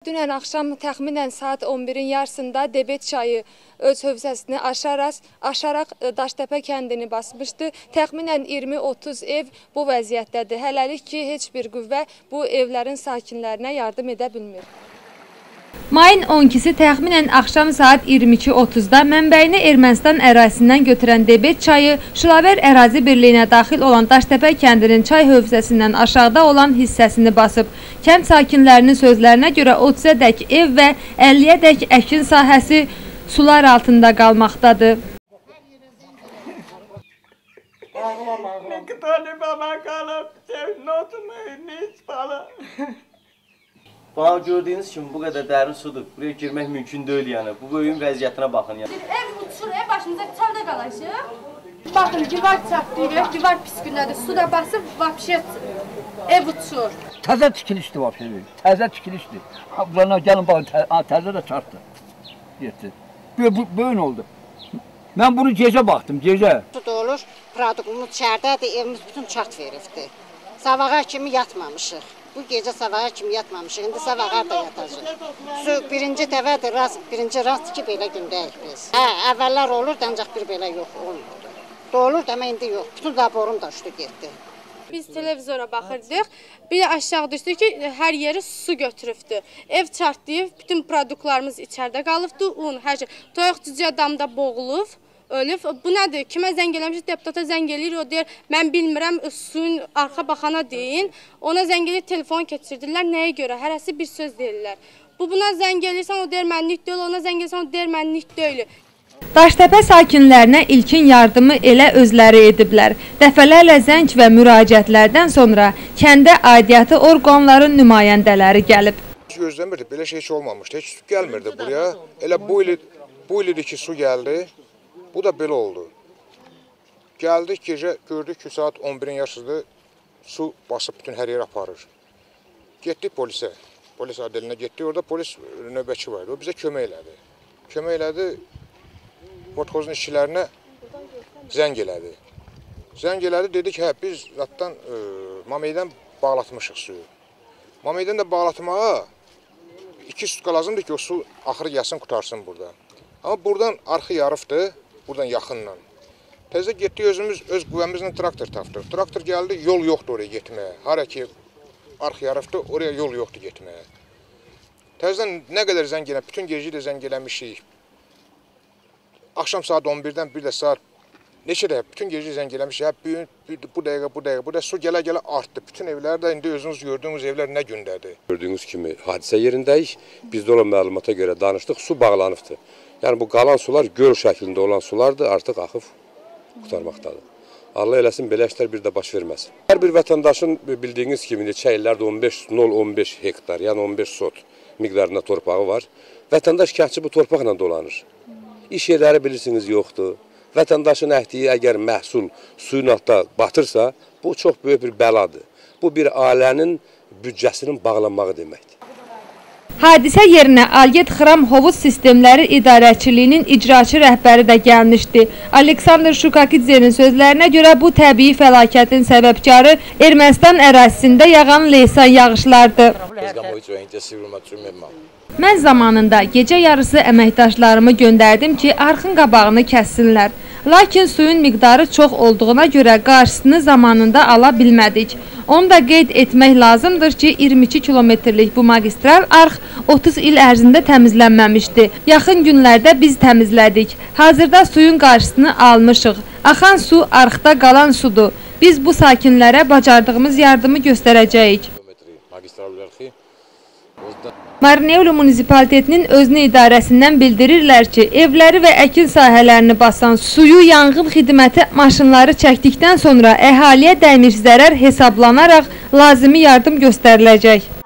Dünən axşam təxminən saat 11-in yarısında Debet çayı öz hövzəsini aşaraq Daştəpə kəndini basmışdı. Təxminən 20-30 ev bu vəziyyətdədir. Hələlik ki, heç bir qüvvə bu evlərin sakinlərinə yardım edə bilmir. Mayın 12-si təxminən axşam saat 22:30-da mənbəyini Ermənistan ərazisindən götürən Debet çayı Şılavər ərazi birliyinə daxil olan Daştəpə kəndinin çay hövzəsindən aşağıda olan hissəsini basıb. Kənd sakinlərinin sözlərinə görə 30-ədək ev və 50-ədək əkin sahəsi sular altında qalmaqdadır. Bax, gördüyünüz kimi bu qədər dərin sudur. Buraya girmək mümkün deyil yəni. Bu böyüyün vəziyyətinə baxın yəni. Ev uçur, başımıza çöldə qalacaq. Baxın, divar çatlayır, divar pis gündədir. Su da basıb, vapşet ev uçur. Təzə tikilişdir vapşet. Təzə tikilişdir. Burana gəlin baxın, təzə də çarptı. Yetdi. Böyün oldu. Mən bunu gecə baxdım, gecə. Su da olur, produktumuz içərdədir, evimiz bütün çat veribdir. Sabaha kimi yatmamışıq. Bu gecə sabaha kimi yatmamışıq, indi sabaha da yatacaq. Su birinci dəfədir, birinci rast ki, belə gündəyik biz. Əvvəllər olurdu, ancaq bir belə yox, olmurdu. Dolurdu, amma indi yox. Bütün zaborum da uçdu getdi. Biz televizora baxırdıq, bir aşağı düşdü ki, hər yeri su götürübdü. Ev çartlayıb, bütün produktlarımız içərdə qalıbdı, un, hər şey. Toyuq cücə damda boğulub. Ölüb. Bu nədir? Kimə zəng eləmişik? Deputata zəng eləyir. O deyir, mən bilmirəm, suyun arxa baxana deyin. Ona zəng eləyib, telefon keçirdirlər. Nəyə görə? Hərəsi bir söz deyirlər. Buna zəng eləyirsən, o deyir, mənlik deyil. Ona zəng eləyirsən, o deyir, mənlik deyil. Daştəpə sakinlərinə ilkin yardımı elə özləri ediblər. Dəfələrlə zəng və müraciətlərdən sonra kəndə aidiyyatı orqanların nümayəndələri gəlib. Gözləmirdi, belə şey heç olmamışdı. Heç su gəlmirdi buraya. Elə bu il idi ki, su gəldi. Bu da belə oldu. Gəldik gecə, gördük ki, saat 11-in yarısıdır, su basıb bütün hər yer aparır. Getdik polisə, polis adelinə getdik, orada polis növbəçi vardı, o bizə kömək elədi. Kömək elədi, Motxozun işçilərinə zəng elədi. Zəng elədi, dedi ki, hə, biz zaten Mameydən bağlatmışıq suyu. Mameydən də bağlatmağa 2 sutka lazımdır ki, o su axırı gəlsin, qutarsın burada. Amma buradan arxı yarıbdır. Buradan yaxınla. Təzə getdik özümüz, öz qüvvəmizlə traktor tapdıq. Traktor gəldi, yol yoxdur oraya getməyə. Hara ki, arx yarıqdır, oraya yol yoxdur getməyə. Təzədən nə qədər zəng eləmişik, bütün gecə də zəng eləmişik. Axşam saat 11-dən bir də saat neçə dəqiqə, bütün gecə zəng eləmişik. Bu dəqiqə, su gələ-gələ artdı. Bütün evlər də indi özünüz gördüyünüz evlər nə gündədir. Gördüyünüz kimi hadisə yerindəyik. Bizdə olan məlumata görə danışdıq, su bağlanıbdır. Yəni bu qalan sular göl şəklində olan sulardır, artıq axıb qutarmaqdadır. Allah eləsin, belə işlər bir də baş verməsin. Hər bir vətəndaşın bildiyiniz kimi neçə illərdə 15 hektar, yəni 15 sot miqdarında torpağı var. Vətəndaş kəndçi bu torpaqla dolanır. İş yerləri bilirsiniz yoxdur. Vətəndaşın əhdiyi əgər məhsul suyun altında batırsa, bu çox böyük bir bəladır. Bu bir ailənin büdcəsinin bağlanmağı deməkdir. Hadisə yerinə Alget Xram Hovuz Sistemləri İdarəçiliyinin icraçı rəhbəri də gəlmişdi. Aleksandr Şukakidzenin sözlərinə görə bu təbii fəlakətin səbəbkarı Ermənistan ərazisində yağan leysan yağışlardır. Mən zamanında gecə yarısı əməkdaşlarımı göndərdim ki, arxın qabağını kəssinlər. Lakin suyun miqdarı çox olduğuna görə qarşısını zamanında ala bilmədik. Onu da qeyd etmək lazımdır ki, 22 kilometrlik bu magistral arx 30 il ərzində təmizlənməmişdi. Yaxın günlərdə biz təmizlədik. Hazırda suyun qarşısını almışıq. Axan su arxda qalan sudur. Biz bu sakinlərə bacardığımız yardımı göstərəcəyik. Marneolo Munisipalitetinin özünü idarəsindən bildirirlər ki, evləri və əkin sahələrini basan suyu yanğın xidməti maşınları çəkdikdən sonra əhaliyə dəymiş zərər hesablanaraq lazımi yardım göstəriləcək.